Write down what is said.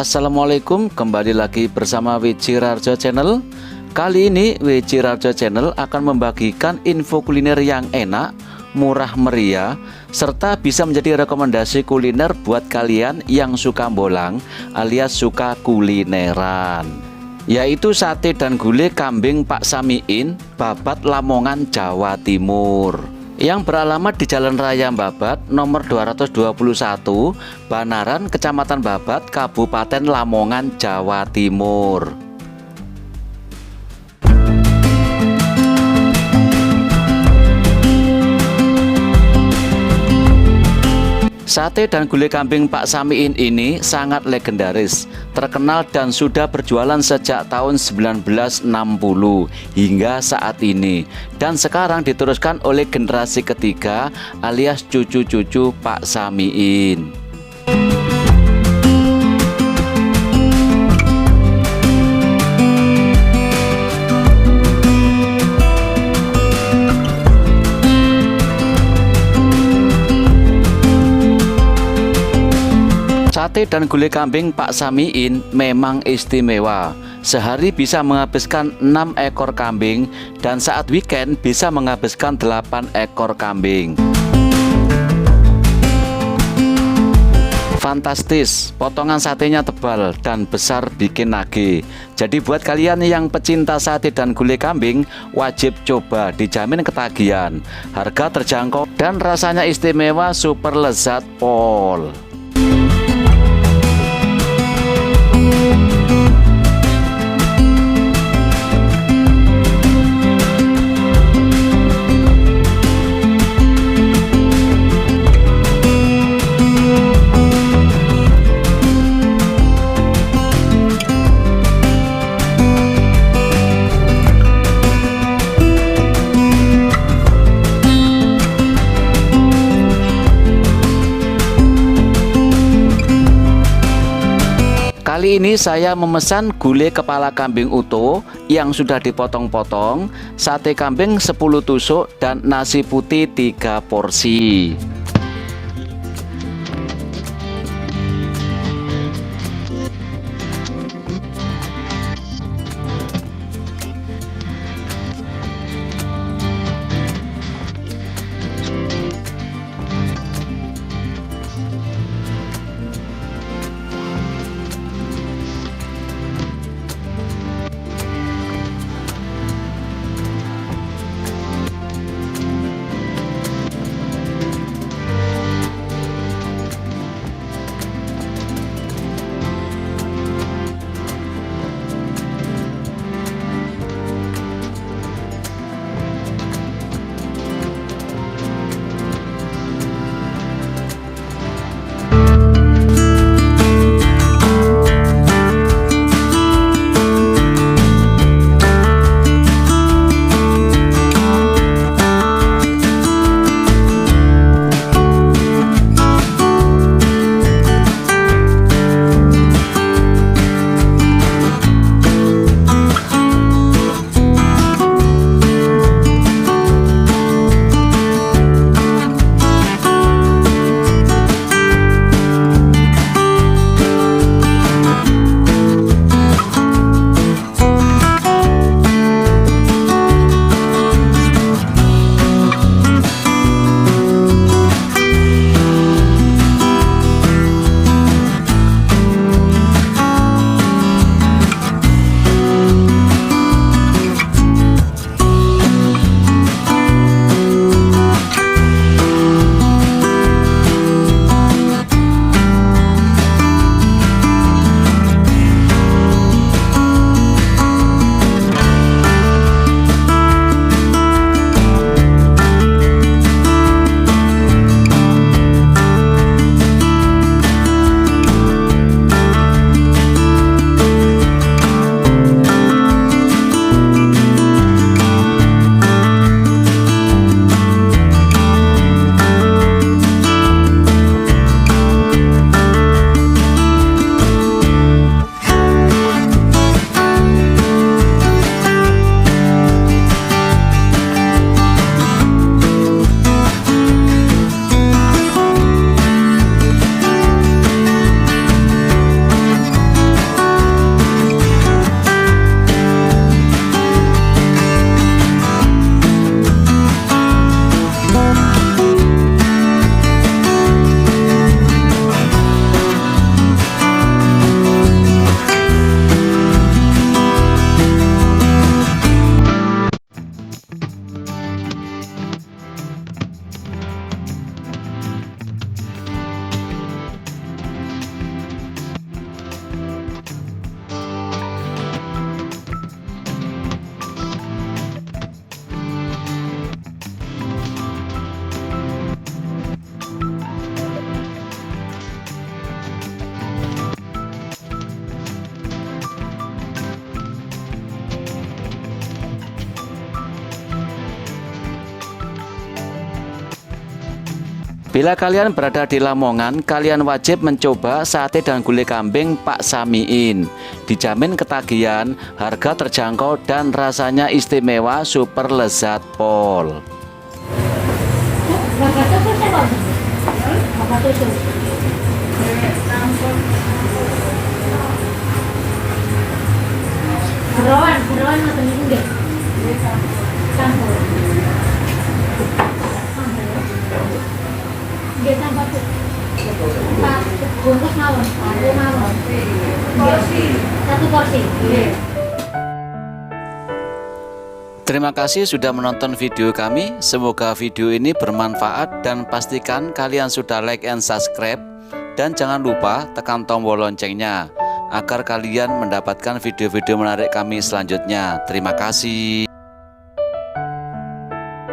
Assalamualaikum, kembali lagi bersama Wijirarjo Channel. Kali ini Wijirarjo Channel akan membagikan info kuliner yang enak, murah meriah, serta bisa menjadi rekomendasi kuliner buat kalian yang suka bolang alias suka kulineran, yaitu sate dan gulai kambing Pak Samiin, Babat, Lamongan, Jawa Timur, yang beralamat di Jalan Raya Babat nomor 221, Banaran, Kecamatan Babat, Kabupaten Lamongan, Jawa Timur. Sate dan gulai kambing Pak Samiin ini sangat legendaris, terkenal dan sudah berjualan sejak tahun 1960 hingga saat ini, dan sekarang diteruskan oleh generasi ketiga alias cucu-cucu Pak Samiin. Sate dan gulai kambing Pak Samiin memang istimewa. Sehari bisa menghabiskan 6 ekor kambing, dan saat weekend bisa menghabiskan 8 ekor kambing. Fantastis, potongan satenya tebal dan besar bikin nagih. Jadi buat kalian yang pecinta sate dan gulai kambing, wajib coba, dijamin ketagihan. Harga terjangkau dan rasanya istimewa, super lezat pol. Kali ini saya memesan gulai kepala kambing utuh yang sudah dipotong-potong, sate kambing 10 tusuk, dan nasi putih 3 porsi. Bila kalian berada di Lamongan, kalian wajib mencoba sate dan gulai kambing Pak Samiin. Dijamin ketagihan, harga terjangkau dan rasanya istimewa, super lezat pol. Berawan macam ini deh. Campur. Dia tambah tuh. Bungkus mawon, mawon. Satu porsi. Terima kasih sudah menonton video kami. Semoga video ini bermanfaat dan pastikan kalian sudah like and subscribe. Dan jangan lupa tekan tombol loncengnya agar kalian mendapatkan video-video menarik kami selanjutnya. Terima kasih.